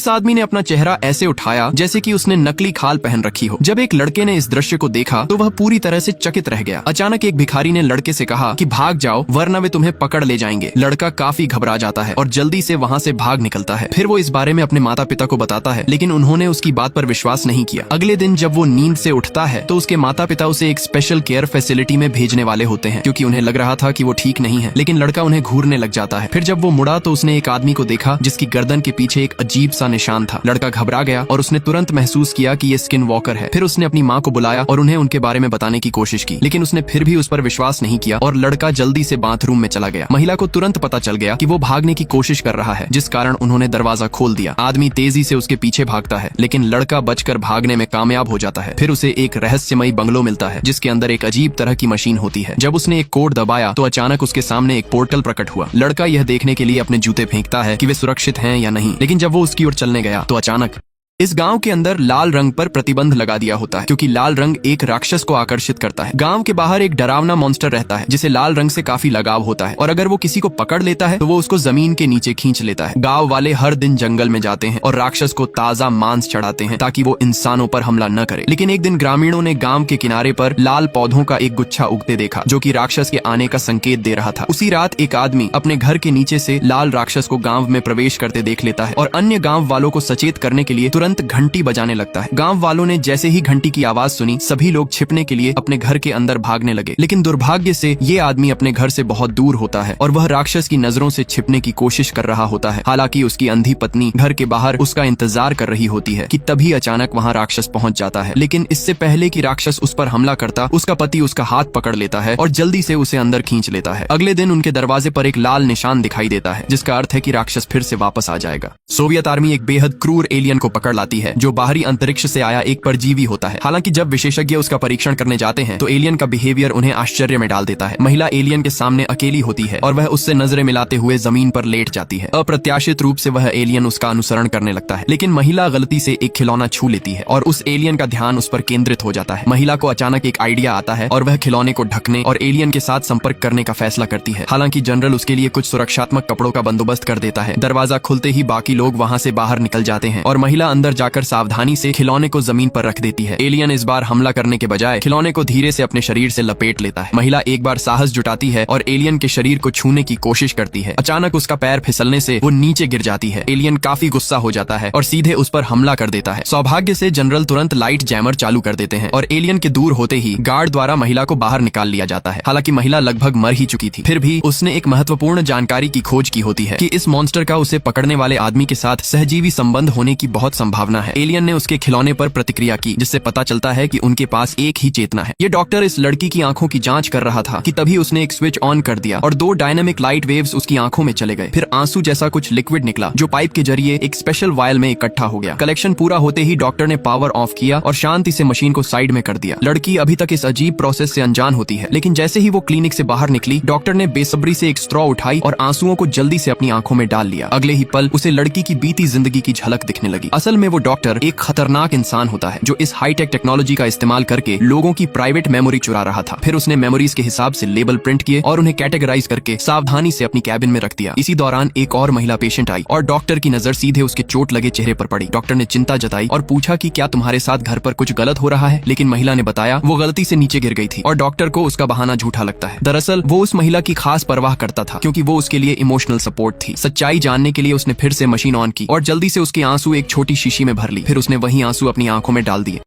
इस आदमी ने अपना चेहरा ऐसे उठाया जैसे कि उसने नकली खाल पहन रखी हो। जब एक लड़के ने इस दृश्य को देखा तो वह पूरी तरह से चकित रह गया। अचानक एक भिखारी ने लड़के से कहा कि भाग जाओ वरना वे तुम्हें पकड़ ले जाएंगे। लड़का काफी घबरा जाता है और जल्दी से वहाँ से भाग निकलता है। फिर वो इस बारे में अपने माता पिता को बताता है, लेकिन उन्होंने उसकी बात पर विश्वास नहीं किया। अगले दिन जब वो नींद से उठता है तो उसके माता पिता उसे एक स्पेशल केयर फैसिलिटी में भेजने वाले होते हैं, क्योंकि उन्हें लग रहा था कि वो ठीक नहीं है। लेकिन लड़का उन्हें घूरने लग जाता है। फिर जब वो मुड़ा तो उसने एक आदमी को देखा जिसकी गर्दन के पीछे एक अजीब सा निशान था। लड़का घबरा गया और उसने तुरंत महसूस किया कि ये स्किन वॉकर है। फिर उसने अपनी माँ को बुलाया और उन्हें उनके बारे में बताने की कोशिश की, लेकिन उसने फिर भी उस पर विश्वास नहीं किया और लड़का जल्दी से बाथरूम में चला गया। महिला को तुरंत पता चल गया कि वो भागने की कोशिश कर रहा है, जिस कारण उन्होंने दरवाजा खोल दिया। आदमी तेजी से उसके पीछे भागता है, लेकिन लड़का बचकर भागने में कामयाब हो जाता है। फिर उसे एक रहस्यमयी बंगलो मिलता है जिसके अंदर एक अजीब तरह की मशीन होती है। जब उसने एक कोड दबाया तो अचानक उसके सामने एक पोर्टल प्रकट हुआ। लड़का यह देखने के लिए अपने जूते फेंकता है कि वे सुरक्षित हैं या नहीं, लेकिन जब वो उसकी ओर चलने गया तो अचानक इस गांव के अंदर लाल रंग पर प्रतिबंध लगा दिया होता है, क्योंकि लाल रंग एक राक्षस को आकर्षित करता है। गांव के बाहर एक डरावना मॉन्स्टर रहता है जिसे लाल रंग से काफी लगाव होता है, और अगर वो किसी को पकड़ लेता है तो वो उसको जमीन के नीचे खींच लेता है। गांव वाले हर दिन जंगल में जाते हैं और राक्षस को ताजा मांस चढ़ाते हैं ताकि वो इंसानों पर हमला न करे। लेकिन एक दिन ग्रामीणों ने गांव के किनारे पर लाल पौधों का एक गुच्छा उगते देखा, जो कि राक्षस के आने का संकेत दे रहा था। उसी रात एक आदमी अपने घर के नीचे से लाल राक्षस को गाँव में प्रवेश करते देख लेता है और अन्य गाँव वालों को सचेत करने के लिए तुरंत घंटी बजाने लगता है। गांव वालों ने जैसे ही घंटी की आवाज सुनी, सभी लोग छिपने के लिए अपने घर के अंदर भागने लगे। लेकिन दुर्भाग्य से ये आदमी अपने घर से बहुत दूर होता है और वह राक्षस की नजरों से छिपने की कोशिश कर रहा होता है। हालांकि उसकी अंधी पत्नी घर के बाहर उसका इंतजार कर रही होती है कि तभी अचानक वहां राक्षस पहुंच जाता है। लेकिन इससे पहले कि राक्षस उस पर हमला करता, उसका पति उसका हाथ पकड़ लेता है और जल्दी से उसे अंदर खींच लेता है। अगले दिन उनके दरवाजे पर एक लाल निशान दिखाई देता है, जिसका अर्थ है कि राक्षस फिर से वापस आ जाएगा। सोवियत आर्मी एक बेहद क्रूर एलियन को पकड़ लाती है जो बाहरी अंतरिक्ष से आया एक परजीवी होता है। हालांकि जब विशेषज्ञ उसका परीक्षण करने जाते हैं तो एलियन का बिहेवियर उन्हें आश्चर्य में डाल देता है। महिला एलियन के सामने अकेली होती है और वह उससे नजरें मिलाते हुए जमीन पर लेट जाती है। अप्रत्याशित रूप से वह एलियन उसका अनुसरण करने लगता है, लेकिन महिला गलती से एक खिलौना छू लेती है और उस एलियन का ध्यान उस पर केंद्रित हो जाता है। महिला को अचानक एक आइडिया आता है और वह खिलौने को ढकने और एलियन के साथ संपर्क करने का फैसला करती है। हालांकि जनरल उसके लिए कुछ सुरक्षात्मक कपड़ों का बंदोबस्त कर देता है। दरवाजा खुलते ही बाकी लोग वहाँ से बाहर निकल जाते हैं और महिला अंदर जाकर सावधानी से खिलौने को जमीन पर रख देती है। एलियन इस बार हमला करने के बजाय खिलौने को धीरे से अपने शरीर से लपेट लेता है। महिला एक बार साहस जुटाती है और एलियन के शरीर को छूने की कोशिश करती है। अचानक उसका पैर फिसलने से वो नीचे गिर जाती है। एलियन काफी गुस्सा हो जाता है और सीधे उस पर हमला कर देता है। सौभाग्य से जनरल तुरंत लाइट जैमर चालू कर देते हैं और एलियन के दूर होते ही गार्ड द्वारा महिला को बाहर निकाल लिया जाता है। हालांकि महिला लगभग मर ही चुकी थी, फिर भी उसने एक महत्वपूर्ण जानकारी की खोज की होती है कि इस मॉन्स्टर का उसे पकड़ने वाले आदमी के साथ सहजीवी संबंध होने की बहुत संभावना है। एलियन ने उसके खिलौने पर प्रतिक्रिया की, जिससे पता चलता है कि उनके पास एक ही चेतना है। ये डॉक्टर इस लड़की की आंखों की जांच कर रहा था कि तभी उसने एक स्विच ऑन कर दिया और 2 डायनामिक लाइट वेव्स उसकी आंखों में चले गए। फिर आंसू जैसा कुछ लिक्विड निकला जो पाइप के जरिए एक स्पेशल वायल में इकट्ठा हो गया। कलेक्शन पूरा होते ही डॉक्टर ने पावर ऑफ किया और शांति से मशीन को साइड में कर दिया। लड़की अभी तक इस अजीब प्रोसेस से अनजान होती है, लेकिन जैसे ही वो क्लिनिक से बाहर निकली, डॉक्टर ने बेसब्री से एक स्ट्रॉ उठाई और आंसुओं को जल्दी से अपनी आंखों में डाल लिया। अगले ही पल उसे लड़की की बीती जिंदगी की झलक दिखने लगी। असल में वो डॉक्टर एक खतरनाक इंसान होता है जो इस हाईटेक टेक्नोलॉजी का इस्तेमाल करके लोगों की प्राइवेट मेमोरी चुरा रहा था। फिर उसने मेमोरीज के हिसाब से लेबल प्रिंट किए और उन्हें कैटेगराइज करके सावधानी से अपनी कैबिन में रख दिया। इसी दौरान एक और महिला पेशेंट आई और डॉक्टर की नजर सीधे उसके चोट लगे चेहरे पर पड़ी। डॉक्टर ने चिंता जताई और पूछा कि क्या तुम्हारे साथ घर पर कुछ गलत हो रहा है, लेकिन महिला ने बताया वो गलती से नीचे गिर गई थी और डॉक्टर को उसका बहाना झूठा लगता है। दरअसल वो उस महिला की खास परवाह करता था, क्योंकि वो उसके लिए इमोशनल सपोर्ट थी। सच्चाई जानने के लिए उसने फिर से मशीन ऑन की और जल्दी से उसके आंसू एक छोटी शीशी में भर ली। फिर उसने वही आंसू अपनी आंखों में डाल दिए।